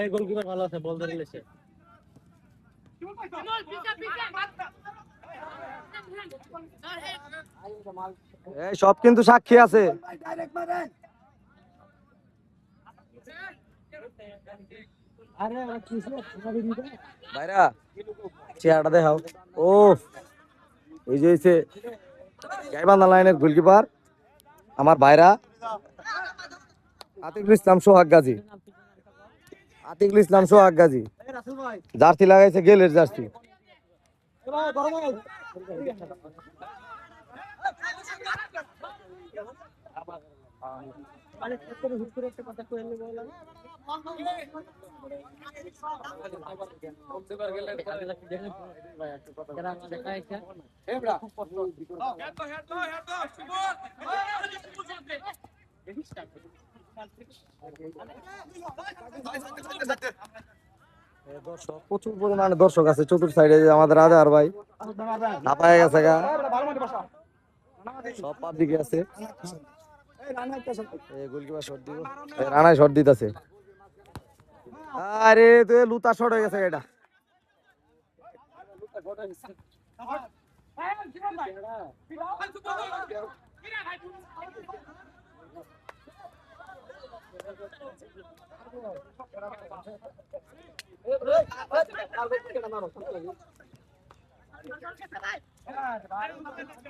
এই গোলকিপার ভালো আছে, বল ধরে নিয়েছে। এই সব কিন্তু সাক্ষী আছে। ভাইরা চেহারাটা দেখাও। ও এই যে হইছে গাইবান্ধা লাইনের গোলকিপার আমার ভাইরা আতিকুল ইসলাম সোহাগ গাজী। আতিকুল ইসলাম সোহাগ গাজী জার্সি লাগাইছে গেলের জার্সি। দর্শক প্রচুর পরিমাণে দর্শক আছে চতুর্থ সাইডে। আমাদের রাজা আর ভাই হাঁপায় গেছে গা, সব পাবলিকে আছে। গোলকিপার শট দিব, রানায় শট দিতেছে। আরে তুই লুতা শট হয়ে গেছে এটা।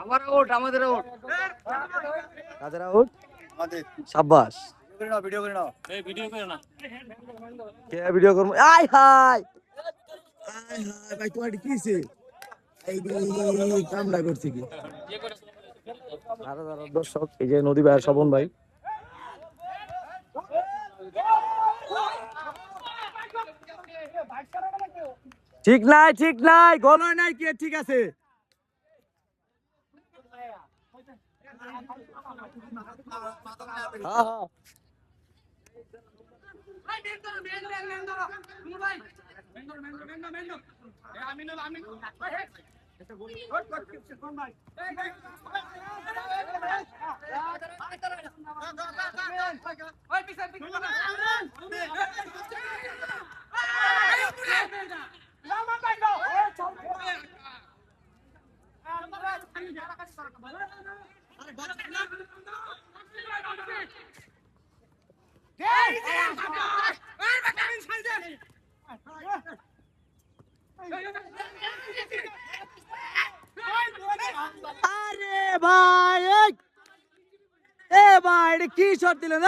আমাদের আউট কাদের আউট? সাব্বাস। ভিডিও করে নাও, এই ভিডিও করে না, কে ভিডিও করব? আয় হাই আয় হাই ভাই তোমার কি হইছে? এই কামলা করছে কি? আরে দর্শক এই যে নদী ভাই স্বপন ভাই ঠিক নাই, ঠিক নাই, গোল হয় নাই কি? ঠিক আছে হ্যাঁ হ্যাঁ আরে ভাই এ ভাই এটা কি শট দিলেন?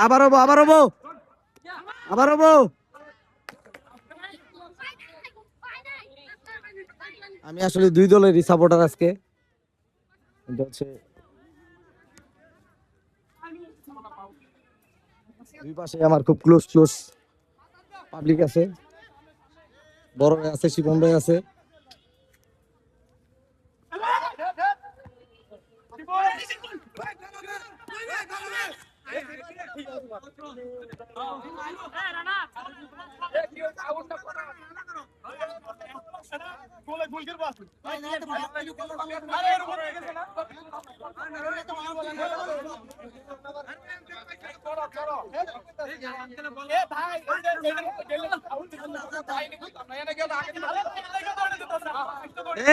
আবার হবো, আবার হবো, আবার হবো। আমি আসলে দুই দলেরই সাপোর্টার আজকে, হচ্ছে দুই পাশে আমার খুব ক্লোজ ক্লোজ পাবলিক আছে, বড় ভাই আছে, শিবন ভাই আছে।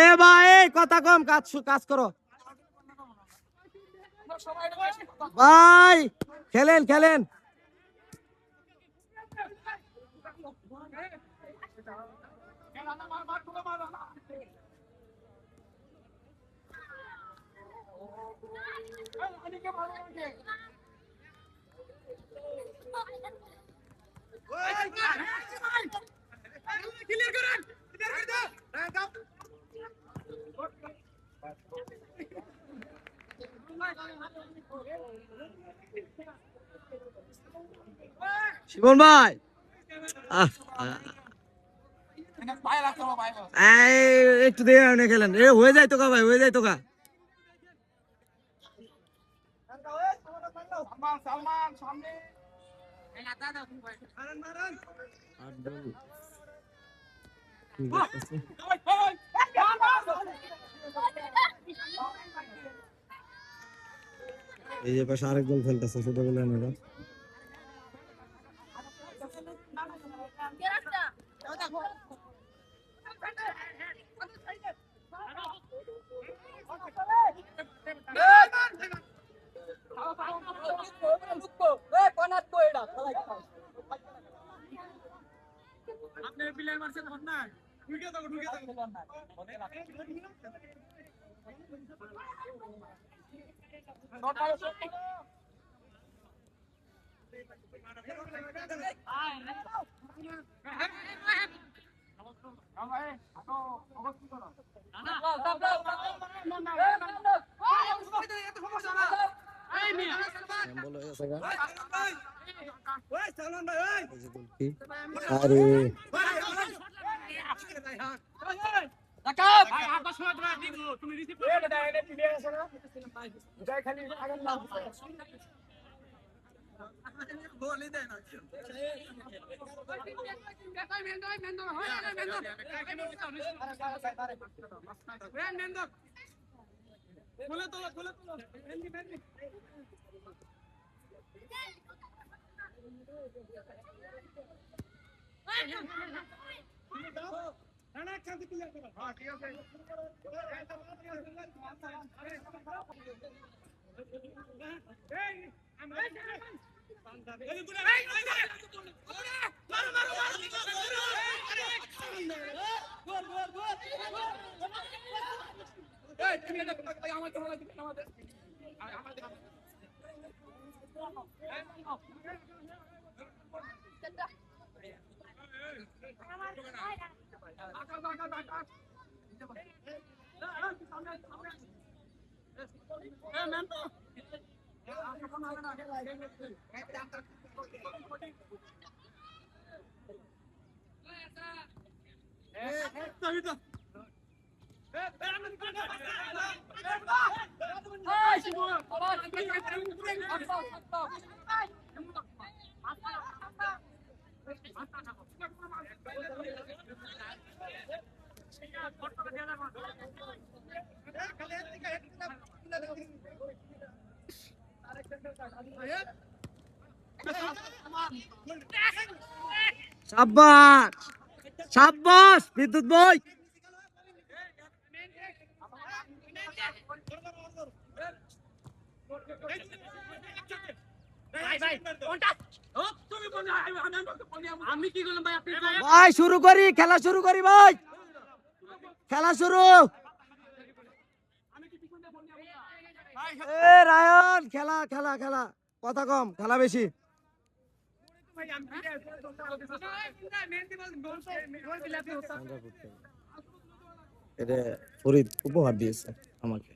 এ ভাই কথা কম, কাজ কাজ করো ভাই, খেলেন খেলেন। শিবন ভাই একটু দিয়ে খেলেন, এ হয়ে যায় তো কা ভাই, হয়ে যায় তো কা। এই যে পাশে আরেকজন খেলতেছে ছোট বলে নেরা। আরে সাব্বাস সাব্বাস বিদ্যুৎ ভাই। ভাই শুরু করি, খেলা শুরু করি ভাই, খেলা শুরু। এ রায়ন খেলা খেলা খেলা, কথা কম খেলা বেশি। এটা ফরিদ উপহার দিয়েছে আমাকে।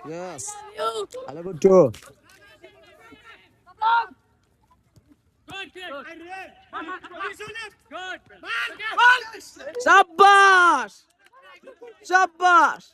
Yes. Hello, good too. Shabash! Shabash!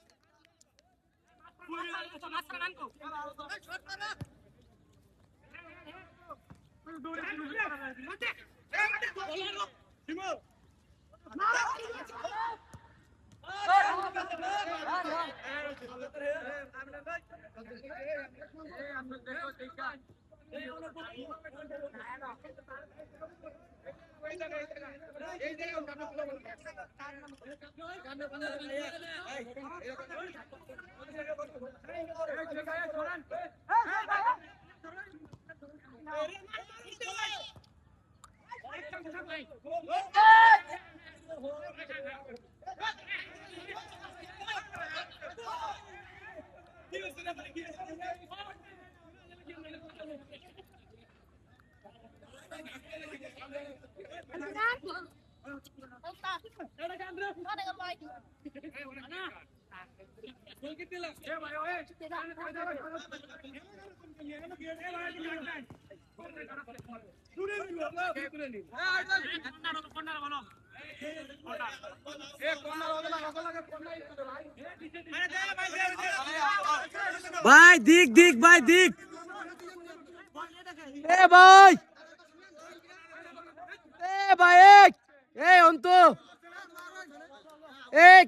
ভাই দিক দিক ভাই দিক এ ভাই অন্তু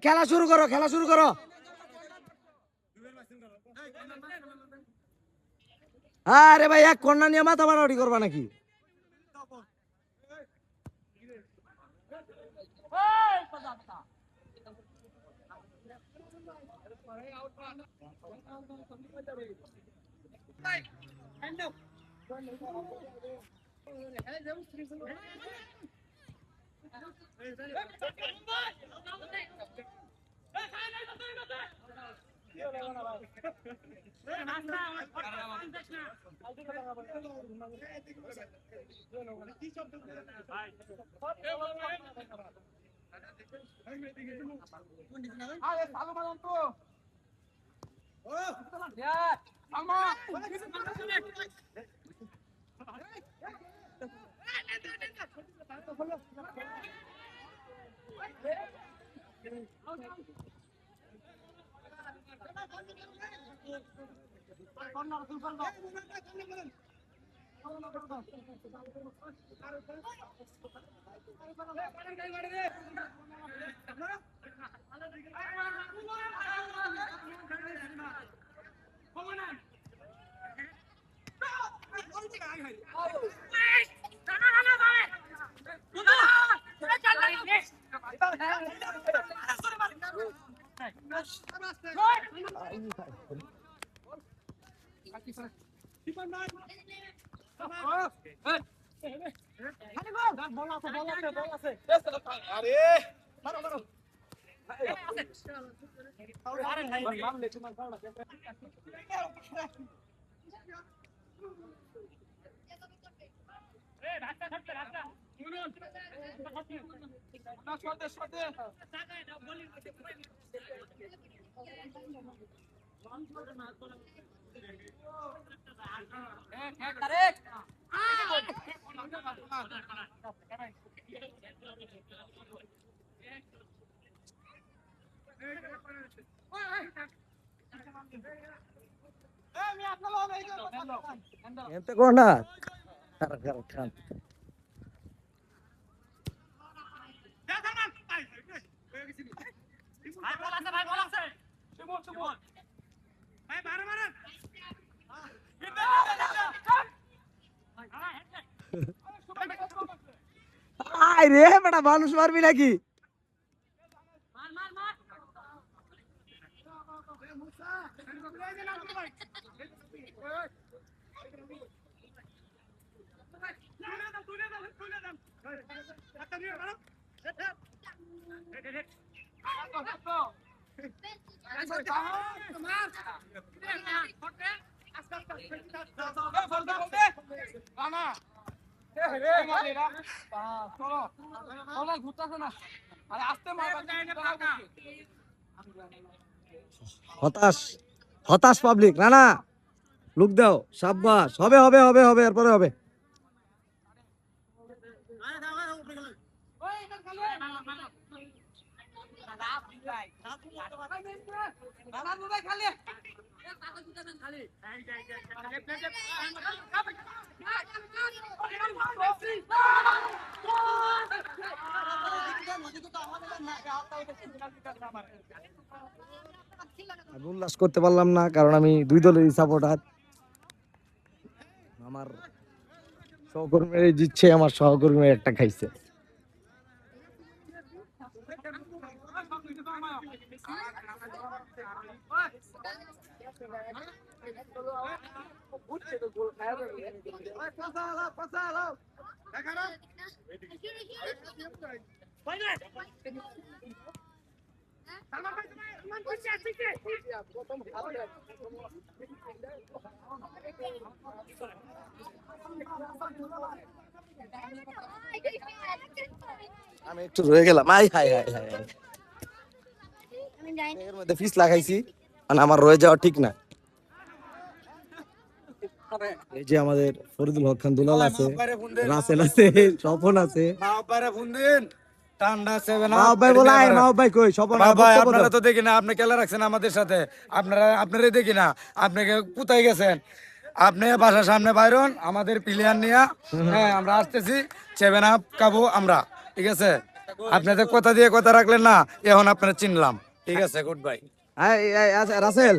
খেলা শুরু করো আরে ভাই এক কন্যা নিয়ে মাথা মারামারি করবা নাকি Ente corner. Kan. Ay রে বেটা মানুষ মারবি নাকি হতাশ হতাশ পাবলিক রানা লুক দাও সাব্বাস হবে এরপরে হবে আমি উল্লাস করতে পারলাম না কারণ আমি দুই দলেরই সাপোর্টার আমার সহকর্মীরা জিতছে আমার সহকর্মী একটা খাইছে আমি একটু রয়ে গেলাম। I high high high high. এর মধ্যে ফিস লাগাইছি, মানে আমার রয়ে যাওয়া ঠিক না। এই যে আমাদের ফরিদুল হক খান দুলাল আছে, রাসেল আছে, স্বপন আছে। ঠান্ডা সেভেন মাহবুব ভাই বলে আয়, মাহবুব ভাই কই? স্বপন আর ভাই বক্তব্য আপনারা দাও। তো দেখি না, আপনি খেলা রাখছেন আমাদের সাথে, আপনারাই দেখি না, আপনাকে কোথায় গেছেন? আপনি বাসার সামনে বাইরন আমাদের প্লেয়ার নিয়ে, হ্যাঁ আমরা আসতেছি, 7 আপ খাবো আমরা, ঠিক আছে? আপনাদের কথা দিয়ে কথা রাখলেন না, এখন আপনারা চিনলাম, ঠিক আছে? Good bye. আচ্ছা রাসেল,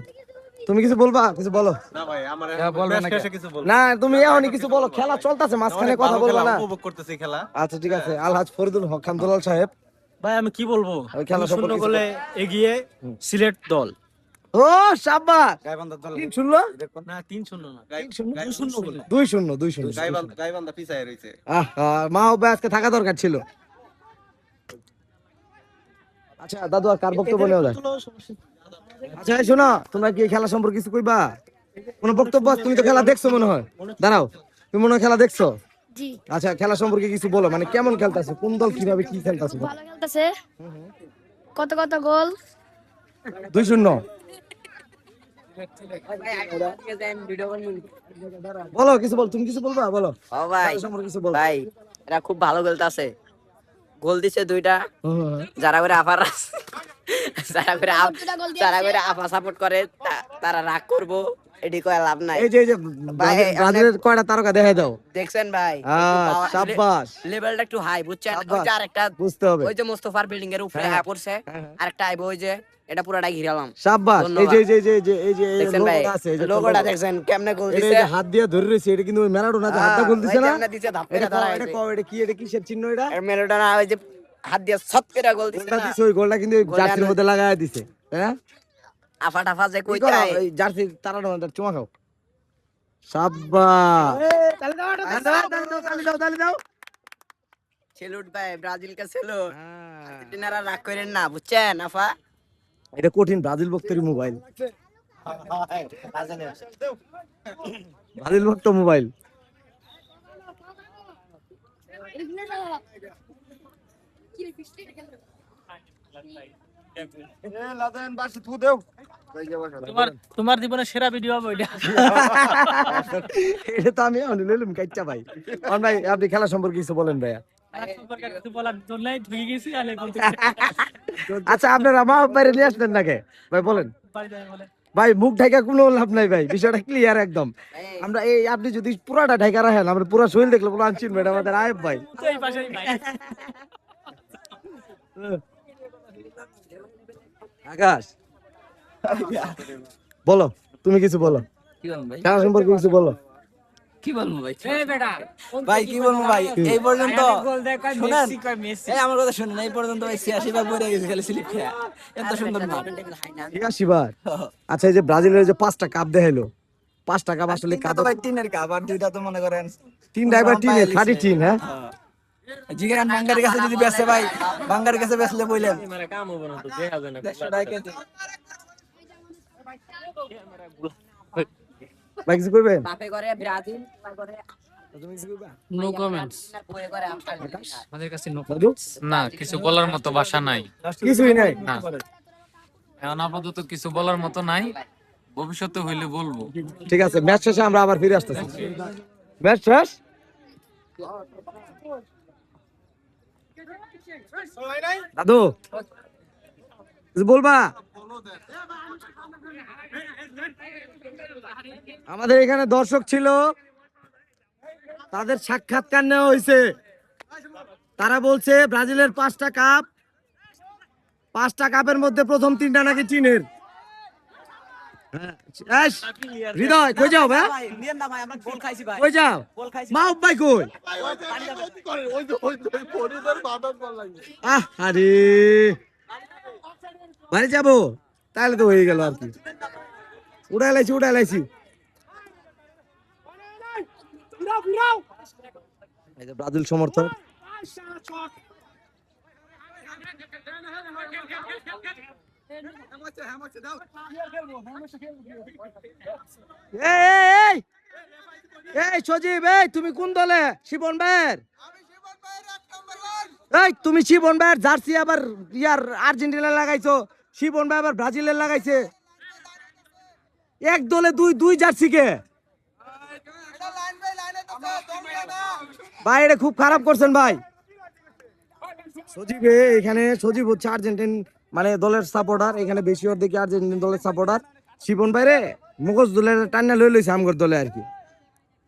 তুমি কিছু বলবা? কিছু বলো। না ভাই আমার বলবেন না কিছু বল। না তুমি এখনই কিছু বলো, খেলা চলতেছে, মাঝখানে কথা বলবা না। উপভোগ করতেছি খেলা। আচ্ছা ঠিক আছে। আলহাজ ফরিদুল হক খান দুলাল সাহেব। ভাই আমি কি বলবো, ওই খেলা শূন্য সম্পর্কে গোলে এগিয়ে সিলেট দল। ও শাবাশ। গাইবান্ধা দল 3-0 না 3-0 না, 2-0 বলে। 2-0 গাইবান্ধা পিছায় রইছে। আহা, মাহবুব ভাই আজকে থাকা দরকার ছিল। আচ্ছা দাদু, আর কার বক্তব্য নেওয়া যায়? আচ্ছা এই শোনো, তোমরা কি এই খেলা সম্পর্কে কিছু কইবা? কোনো বক্তব্য? তুমি তো খেলা দেখছো মনে হয়। দাঁড়াও, তুমি মনে হয় খেলা দেখছো? জি আচ্ছা খেলা সম্পর্কে কিছু বলো, মানে কেমন খেলতেছে, কোন দল কিভাবে কি খেলতেছে? ভালো খেলতেছে। কত কত গোল? 2-0। বলো কিছু বল, তুমি কিছু বলবা? বলো ও ভাই, খেলা সম্পর্কে কিছু বলো। ভাই এরা খুব ভালো খেলতেছে। গোল দিছে 2টা, যারা করে আফার যারা করে আফা সাপোর্ট করে তারা রাগ করবো, এটি কয়ে লাভ নাই। এই যে ভাই, ব্রাজিলের কয়টা তারকা দেখাই দাও। দেখছেন ভাই, শাবাশ, লেভেলটা একটু হাই, বুঝছেন? ওই শাবাশ। যে আরেকটা, বুঝতে হবে। ওই যে মোস্তফার বিল্ডিং এর উপরে হ্যাঁ, হ্যাঁ পড়ছে, হ্যাঁ, হ্যাঁ। আরেকটা আইবো, ওই যে এটা পুরাটাই ঘিরালাম। শাবাশ। এই যে ধন্যবাদ। এই যে এই যে এই যে দেখছেন ভাই, লোগোটা আছে, এই যে লোগোটা লোগো। দেখছেন কেমনে গোল এটা এই দিছে? যে হাত দিয়ে ধরে রয়েছে, এটা কিন্তু ওই ম্যারাডোনা যে হাতটা গোল দিছে ওই যে না? আমরা দিছে ধাপ করে এটা ধরা এটা হয়েছে। কও, এটা কি, এটা কিসের চিহ্ন? এটা আর মেলোডানা ওই যে হাত দিয়ে ছট করে গোল দিছে গোলটা না, দিছে, ওই গোলটা কিন্তু ওই গোলটা জার্সির মধ্যে লাগায় দিছে। হ্যাঁ, আফা টাফা যে কি কই করো? যায়। এই জার্সি তাড়ানো, চুমা খাও। শাবাশ, তালি দাও, তালি দাও। সেলুট ভাই, ব্রাজিল কা সেলুট। হ্যাঁ। আর্জেন্টিনারা রাগ করেন না, বুঝছেন আফা? এটা কঠিন, ব্রাজিল ভক্তের মোবাইল, ব্রাজিল ভক্ত মোবাইল। তোমার জীবনের সেরা ভিডিও হবে ওইটা। এটা তো আমি লইলাম কাইচ্চা ভাই। ভাই আপনি খেলা সম্পর্কে কিছু বলেন ভাইয়া। কিছু বলার জন্যই ঢুকে গেছি, আলে বলতে আচ্ছা আপনারা মা বাইরে নিয়ে আসলেন নাকি ভাই? বলেন ভাই, মুখ ঢাকা কোনো লাভ নাই ভাই, বিষয়টা ক্লিয়ার একদম। আমরা এই আপনি যদি পুরাটা ঢাকা রাখেন, আমরা পুরা শরীর দেখলে পুরো আনচিন ভাই, আমাদের আয়েব ভাই। এই পাশেই ভাই। আকাশ বলো, তুমি কিছু বলো, কি বলবো ভাই? খেলা সম্পর্কে কিছু বলো। কি বলবো ভাই? ভাই কি বলবো ভাই, এই পর্যন্ত শুনেন, মেসি এই আমার কথা শুনেন, এই পর্যন্ত ভাই 86 বার পড়ে গেছে খালি স্লিপ খেয়া, এত সুন্দর না। 86 বার। আচ্ছা এই যে ব্রাজিলের যে 5টা কাপ দেখাইলো, 5টা কাপ আসলে তিনটা তো ভাই টিনের কাপ, আর দুইটা তো মনে করেন 3 ড্রাইভার টিম 30 টিম। হ্যাঁ জিগারান বাঙ্গারের কাছে যদি বেচে ভাই, বাঙ্গারের কাছে বেচলে বললেন মানে কাম হবে না তো, দেখা যায় না। 100 টাকা কেজি। ভাই কিছু করবেন? বাপে করে ব্রাজিল, তারপরে তুমি কিছু করবা? নো কমেন্টস, বয়ে করে আফগানিস্তান। আমাদের কাছে নো দাদু না, কিছু বলার মতো ভাষা নাই। কিছুই নাই। না, এখন আপাতত কিছু বলার মতো নাই, ভবিষ্যতে হইলে বলবো। ঠিক আছে, ম্যাচ শেষে আমরা আবার ফিরে আসতেছি। ম্যাচ শেষ। দাদু কিছু বলবা? আমাদের এখানে দর্শক ছিল, তাদের সাক্ষাৎকার নেওয়া হয়েছে। তারা বলছে ব্রাজিলের 5টা কাপ, 5টা কাপের মধ্যে প্রথম 3টা নাকি চীনের। হৃদয় কই যাও ভাই? কই যাও? মাহবুব ভাই কই? আরে বাড়ি যাবো, তাহলে তো হয়ে গেল আর কি। উড়াই লাইছি। এই যে ব্রাজিল সমর্থক। এই এই সজীব, এই তুমি কোন দলে? শিবন ভাইয়ের? এই তুমি শিবন ভাইয়ের জার্সি আবার ইয়ার আর্জেন্টিনা লাগাইছো, শিবন ভাই আবার ব্রাজিলের লাগাইছে। এক দলে দুই জার্সি কে? ভাই এটা খুব খারাপ করছেন ভাই। সজীব এখানে সজীব হচ্ছে আর্জেন্টিন মানে দলের সাপোর্টার, এখানে বেশি ওর দেখি আর্জেন্টিন দলের সাপোর্টার। শিবন ভাই রে মুখোশ দলের টান্না লই লইছে আমগর দলে আর কি।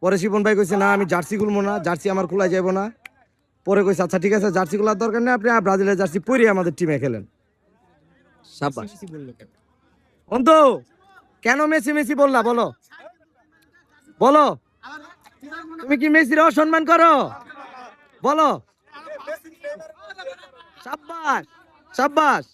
পরে শিবন ভাই কইছে না আমি জার্সি খুলবো না, জার্সি আমার খোলা যাইব না। পরে কইছে আচ্ছা ঠিক আছে জার্সি খোলার দরকার নেই, আপনি ব্রাজিলের জার্সি পরে আমাদের টিমে খেলেন। সাবাস। অন্তু কেন মেসি মেসি বললা বলো বলো, তুমি কি মেসির অসম্মান করো বলো? সাব্বাস সাব্বাস।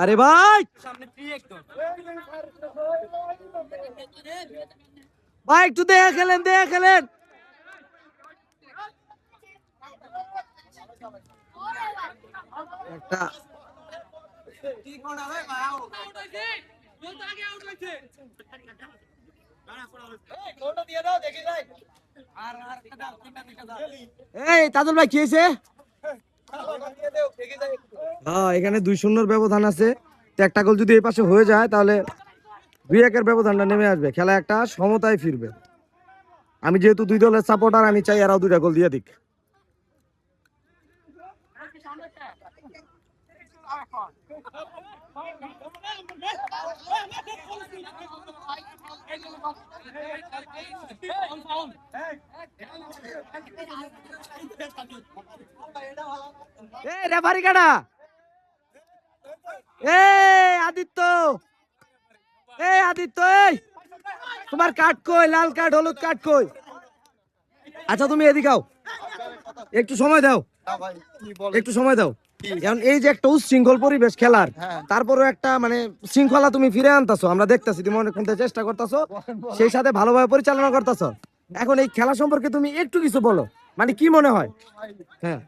আরে ভাই ভাই একটু দেখে খেলেন দেখে খেলেন। একটা এই তাজুল ভাই কি হয়েছে? হ্যাঁ এখানে 2-0 ব্যবধান আছে, তো একটা গোল যদি এই পাশে হয়ে যায় তাহলে 2-1 ব্যবধানটা নেমে আসবে, খেলা একটা সমতায় ফিরবে। আমি যেহেতু দুই দলের সাপোর্টার আমি চাই এরাও 2টা গোল দিয়ে দিক। রেফারি কাটা আদিত্য, আদিত্য এই তোমার কার্ড কই? লাল কার্ড হলুদ কার্ড কই? আচ্ছা তুমি এদিকে আও, একটু সময় দাও, একটু সময় দাও। এখন এই যে একটা উচ্ছৃঙ্খল পরিবেশ খেলার, তারপরেও একটা মানে শৃঙ্খলা তুমি ফিরে আনতাছো, আমরা দেখতাছি তুমি অনেকক্ষণ থেকে চেষ্টা করতেছো, সেই সাথে ভালোভাবে পরিচালনা করতেছো। এখন এই খেলা সম্পর্কে তুমি একটু কিছু বলো, মানে কি মনে হয়? হ্যাঁ